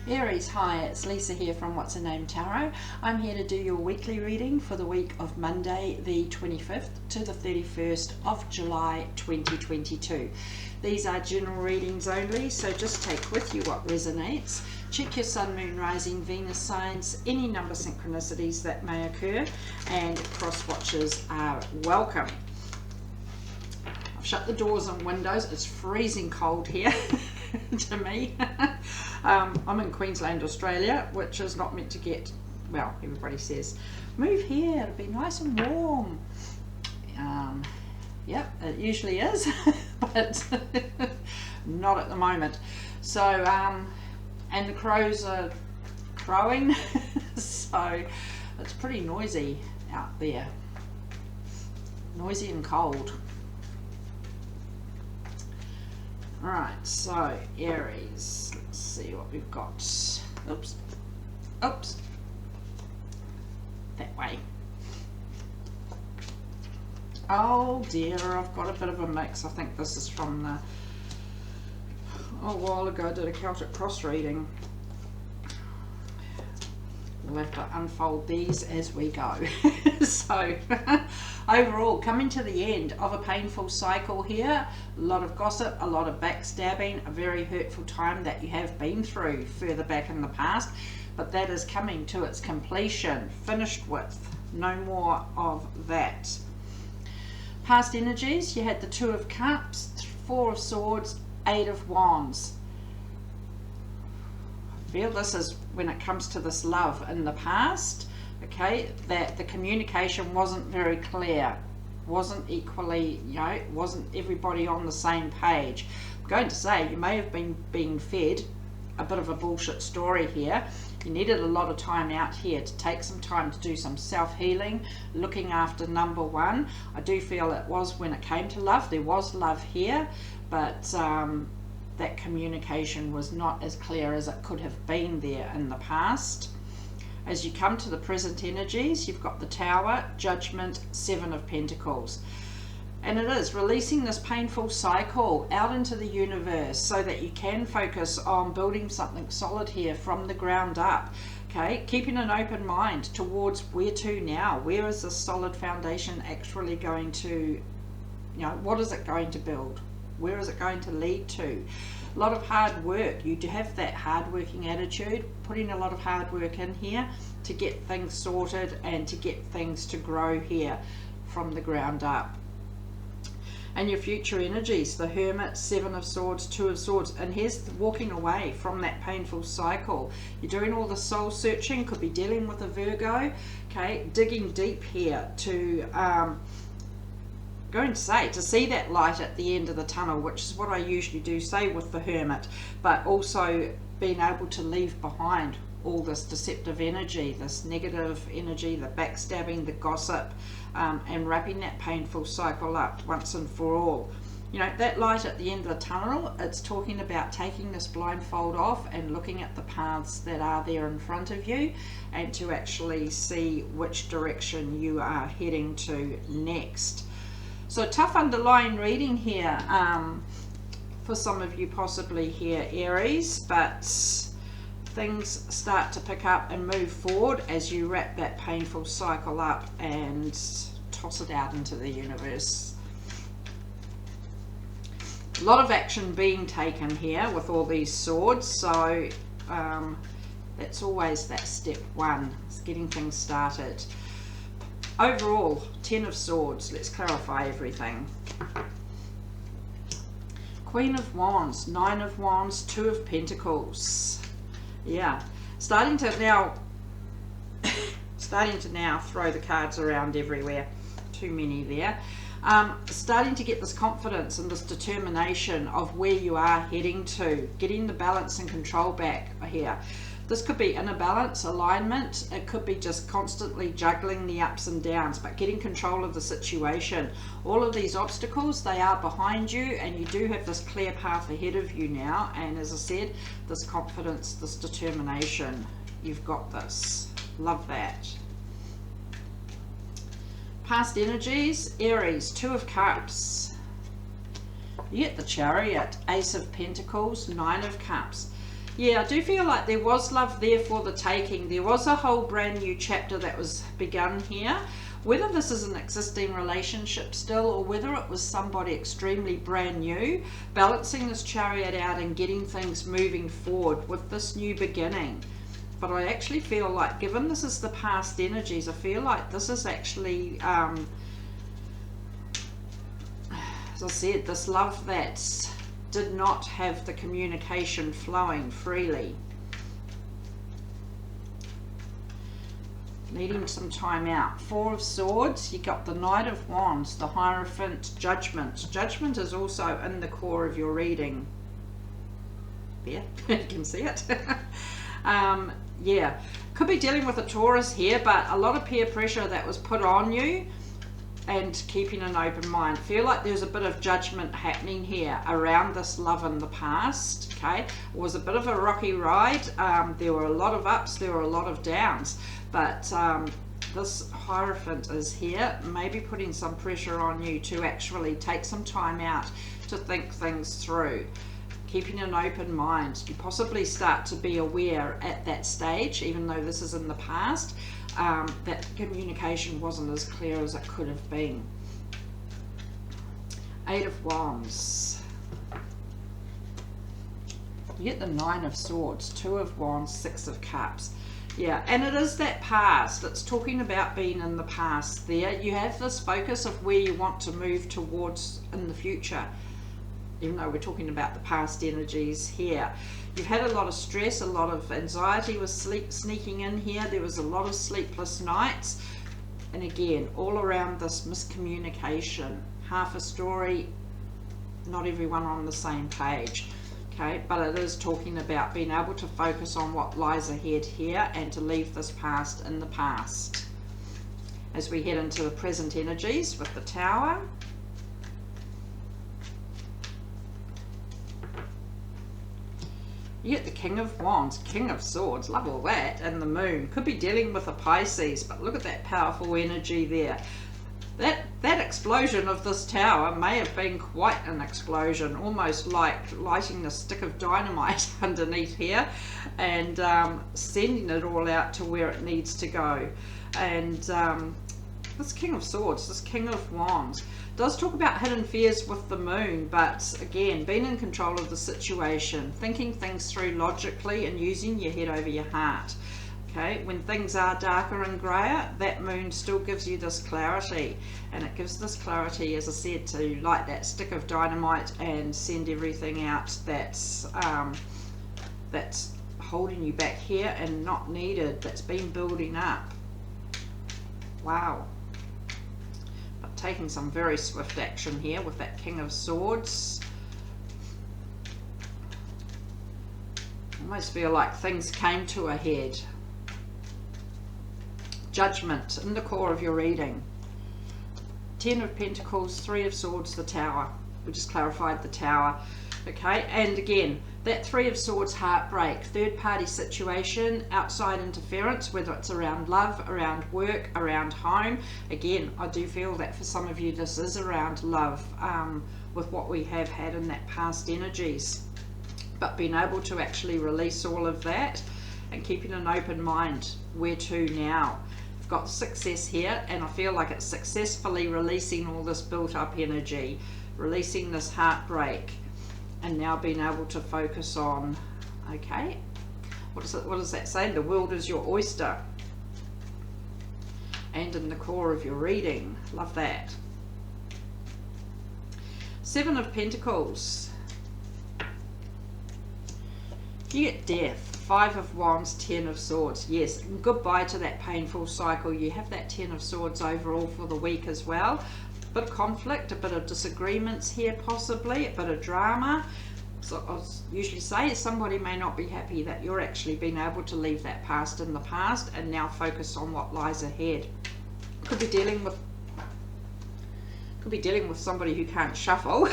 Aries, hi, it's Lisa here from What's Her Name Tarot. I'm here to do your weekly reading for the week of Monday the 25th to the 31st of July 2022. These are general readings only, so just take with you what resonates. Check your Sun, Moon, Rising, Venus signs, any number synchronicities that may occur, and cross watches are welcome. I've shut the doors and windows, it's freezing cold here to me. I'm in Queensland, Australia, which is not meant to get, well, everybody says, move here, it'll be nice and warm. Yep, it usually is, but not at the moment. So, and the crows are crowing, so it's pretty noisy out there. Noisy and cold. Alright, so Aries, let's see what we've got. Oops, that way. Oh dear, I've got a bit of a mix. I think this is from the, a while ago I did a Celtic cross reading. We'll have to unfold these as we go. So, overall, coming to the end of a painful cycle here, a lot of gossip, a lot of backstabbing, a very hurtful time that you have been through further back in the past, but that is coming to its completion, finished with, no more of that. Past energies, you had the Two of Cups, Four of Swords, Eight of Wands. I feel this is when it comes to this love in the past, okay, that the communication wasn't very clear, wasn't equally, you know, wasn't everybody on the same page. I'm going to say you may have been being fed a bit of a bullshit story here. You needed a lot of time out here to take some time to do some self-healing, looking after number one. I do feel it was when it came to love, there was love here, but that communication was not as clear as it could have been there in the past. As you come to the present energies, you've got the Tower, Judgment, Seven of Pentacles. And it is releasing this painful cycle out into the universe so that you can focus on building something solid here from the ground up. Okay, keeping an open mind towards where to now. Where is this solid foundation actually going to, you know, what is it going to build? Where is it going to lead to? A lot of hard work. You do have that hard working attitude, putting a lot of hard work in here to get things sorted and to get things to grow here from the ground up. And your future energies, the Hermit, Seven of Swords, Two of Swords, and here's walking away from that painful cycle. You're doing all the soul searching, could be dealing with a Virgo, okay, digging deep here to going to say to see that light at the end of the tunnel, which is what I usually do say with the Hermit, but also being able to leave behind all this deceptive energy, this negative energy, the backstabbing, the gossip, and wrapping that painful cycle up once and for all. You know, that light at the end of the tunnel, it's talking about taking this blindfold off and looking at the paths that are there in front of you and to actually see which direction you are heading to next. So tough underlying reading here for some of you possibly here, Aries, but things start to pick up and move forward as you wrap that painful cycle up and toss it out into the universe. A lot of action being taken here with all these swords, so that's always that step one, is getting things started. Overall, 10 of Swords, let's clarify everything. Queen of Wands, Nine of Wands, Two of Pentacles. Yeah, starting to now throw the cards around everywhere. Too many there. Starting to get this confidence and this determination of where you are heading to, getting the balance and control back here. This could be in a balance, alignment. It could be just constantly juggling the ups and downs, but getting control of the situation. All of these obstacles, they are behind you, and you do have this clear path ahead of you now. And as I said, this confidence, this determination, you've got this. Love that. Past energies, Aries, Two of Cups. You get the Chariot, Ace of Pentacles, Nine of Cups. Yeah, I do feel like there was love there for the taking. There was a whole brand new chapter that was begun here. Whether this is an existing relationship still, or whether it was somebody extremely brand new, balancing this Chariot out and getting things moving forward with this new beginning. But I actually feel like, given this is the past energies, I feel like this is actually, as I said, this love that did not have the communication flowing freely. Needing some time out. Four of Swords, you got the Knight of Wands, the Hierophant, Judgment. Judgment is also in the core of your reading. Yeah, you can see it. Yeah, could be dealing with a Taurus here, but a lot of peer pressure that was put on you, and keeping an open mind. Feel like there's a bit of judgment happening here around this love in the past. Okay, it was a bit of a rocky ride. There were a lot of ups, there were a lot of downs, but this Hierophant is here, maybe putting some pressure on you to actually take some time out to think things through. Keeping an open mind. You possibly start to be aware at that stage, even though this is in the past, that communication wasn't as clear as it could have been. Eight of Wands. You get the Nine of Swords, Two of Wands, Six of Cups. Yeah, and it is that past. It's talking about being in the past there. You have this focus of where you want to move towards in the future, even though we're talking about the past energies here. You've had a lot of stress, a lot of anxiety with sleep sneaking in here. There was a lot of sleepless nights. And again, all around this miscommunication. Half a story, not everyone on the same page. Okay, but it is talking about being able to focus on what lies ahead here and to leave this past in the past. As we head into the present energies with the Tower. You get the King of Wands, King of Swords, love all that, and the Moon. Could be dealing with a Pisces, but look at that powerful energy there. That explosion of this tower may have been quite an explosion, almost like lighting a stick of dynamite underneath here and sending it all out to where it needs to go. And this King of Swords, this King of Wands, does talk about hidden fears with the Moon, but again, being in control of the situation, thinking things through logically and using your head over your heart. Okay, when things are darker and grayer, that Moon still gives you this clarity, and it gives this clarity, as I said, to light that stick of dynamite and send everything out that's holding you back here and not needed, that's been building up. Wow. But taking some very swift action here with that King of Swords. Almost feel like things came to a head. Judgment in the core of your reading. Ten of Pentacles, Three of Swords, the Tower. We just clarified the Tower. Okay, and again, that Three of Swords, heartbreak, third party situation, outside interference, whether it's around love, around work, around home. Again, I do feel that for some of you this is around love, with what we have had in that past energies. But being able to actually release all of that and keeping an open mind, where to now? I've got success here, and I feel like it's successfully releasing all this built up energy, releasing this heartbreak, and now being able to focus on, okay, what does that say? The world is your oyster. And in the core of your reading, love that. Seven of Pentacles. You get Death. Five of Wands, Ten of Swords. Yes, goodbye to that painful cycle. You have that Ten of Swords overall for the week as well. A bit of conflict, a bit of disagreements here possibly, a bit of drama. So I usually say somebody may not be happy that you're actually being able to leave that past in the past and now focus on what lies ahead. Could be dealing with somebody who can't shuffle.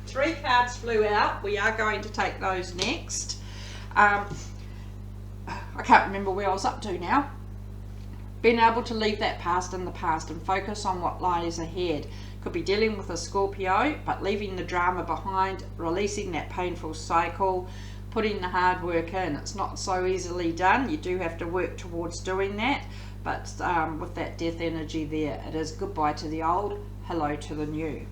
Three cards flew out. We are going to take those next. I can't remember where I was up to now. Being able to leave that past in the past and focus on what lies ahead. Could be dealing with a Scorpio, but leaving the drama behind, releasing that painful cycle, putting the hard work in. It's not so easily done. You do have to work towards doing that, but with that death energy there, it is goodbye to the old, hello to the new.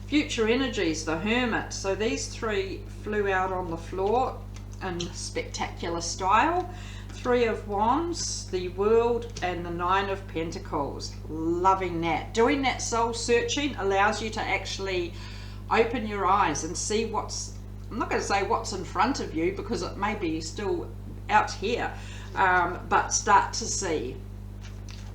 Future energies, the Hermit. So these three flew out on the floor in spectacular style. Three of Wands, the World, and the Nine of Pentacles. Loving that. Doing that soul searching allows you to actually open your eyes and see what's, I'm not going to say what's in front of you because it may be still out here, but start to see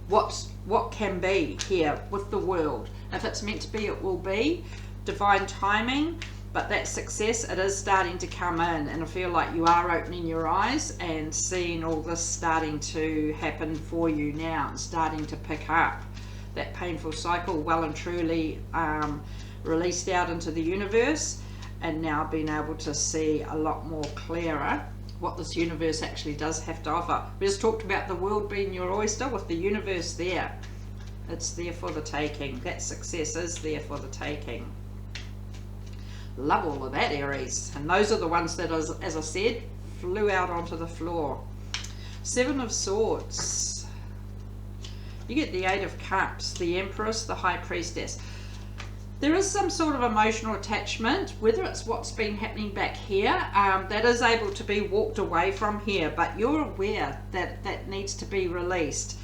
what can be here with the world. If it's meant to be, it will be. Divine timing. But that success, it is starting to come in, and I feel like you are opening your eyes and seeing all this starting to happen for you now and starting to pick up. That painful cycle well and truly released out into the universe, and now being able to see a lot more clearer what this universe actually does have to offer. We just talked about the world being your oyster with the universe there. It's there for the taking. That success is there for the taking. Love all of that, Aries. And those are the ones that, as I said, flew out onto the floor. Seven of Swords. You get the Eight of Cups, the Empress, the High Priestess. There is some sort of emotional attachment, whether it's what's been happening back here, that is able to be walked away from here, but you're aware that that needs to be released.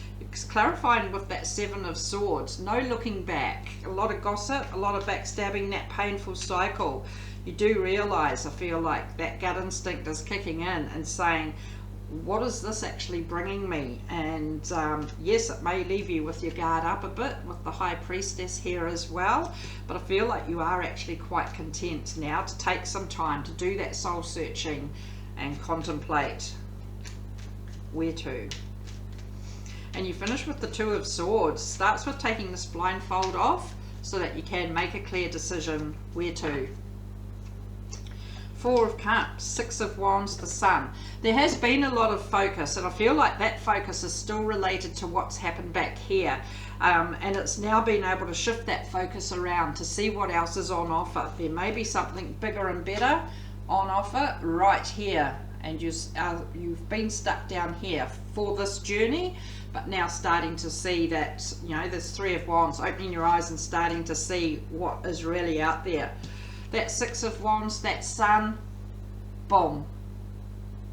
Clarifying with that Seven of Swords, no looking back, a lot of gossip, a lot of backstabbing, that painful cycle. You do realize, I feel like that gut instinct is kicking in and saying, what is this actually bringing me? And yes, it may leave you with your guard up a bit with the High Priestess here as well, but I feel like you are actually quite content now to take some time to do that soul searching and contemplate where to. And you finish with the Two of Swords. Starts with taking this blindfold off so that you can make a clear decision where to. Four of Cups, Six of Wands, the Sun. There has been a lot of focus, and I feel like that focus is still related to what's happened back here. And it's now been able to shift that focus around to see what else is on offer. There may be something bigger and better on offer right here. And you've been stuck down here for this journey, but now starting to see that, you know, there's Three of Wands, opening your eyes and starting to see what is really out there. That Six of Wands, that Sun, boom,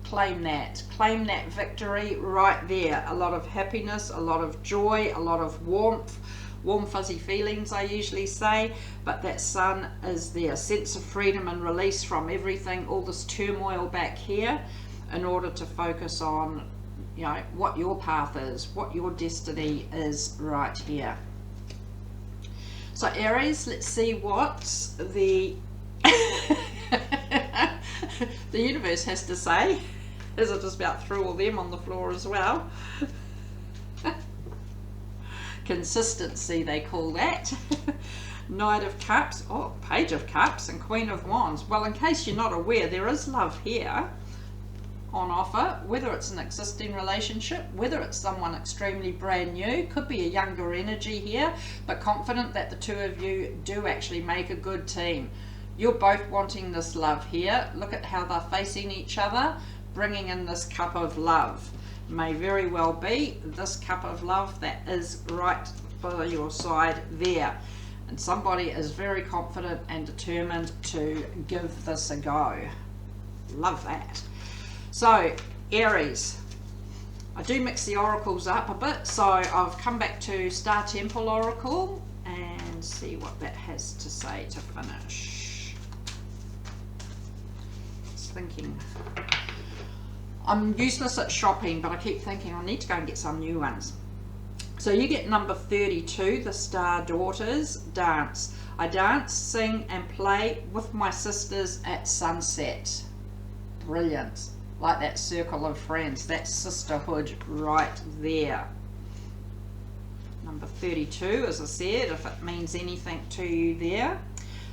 claim that victory right there. A lot of happiness, a lot of joy, a lot of warmth, warm fuzzy feelings, I usually say, but that Sun is there, sense of freedom and release from everything, all this turmoil back here, in order to focus on, you know, what your path is, what your destiny is right here. So Aries, let's see what the the universe has to say, as I just about threw all them on the floor as well. Consistency, they call that. Knight of Cups, oh, Page of Cups, and Queen of Wands. Well, in case you're not aware, there is love here on offer, whether it's an existing relationship, whether it's someone extremely brand new, could be a younger energy here, but confident that the two of you do actually make a good team. You're both wanting this love here. Look at how they're facing each other, bringing in this cup of love. May very well be this cup of love that is right by your side there, and somebody is very confident and determined to give this a go. Love that. So Aries, I do mix the oracles up a bit, so I've come back to Star Temple Oracle and see what that has to say to finish. Just thinking, I'm useless at shopping, but I keep thinking I need to go and get some new ones. So you get number 32, the Star Daughters Dance. I dance, sing and play with my sisters at sunset. Brilliant. Like that circle of friends, that sisterhood right there. Number 32, as I said, if it means anything to you there.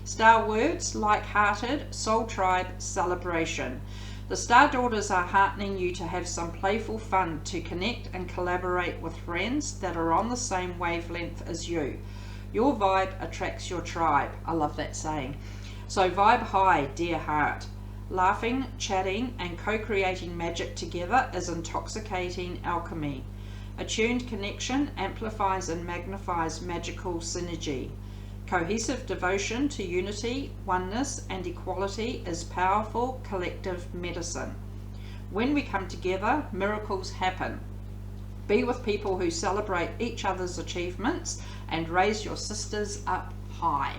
Star words, like-hearted, soul tribe, celebration. The Star Daughters are heartening you to have some playful fun, to connect and collaborate with friends that are on the same wavelength as you. Your vibe attracts your tribe. I love that saying. So vibe high, dear heart. Laughing, chatting, and co-creating magic together is intoxicating alchemy. Attuned connection amplifies and magnifies magical synergy. Cohesive devotion to unity, oneness, and equality is powerful collective medicine. When we come together, miracles happen. Be with people who celebrate each other's achievements and raise your sisters up high.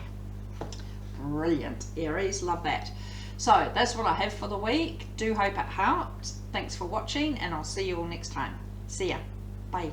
Brilliant, Aries, love that. So that's what I have for the week. Do hope it helped. Thanks for watching, and I'll see you all next time. See ya. Bye.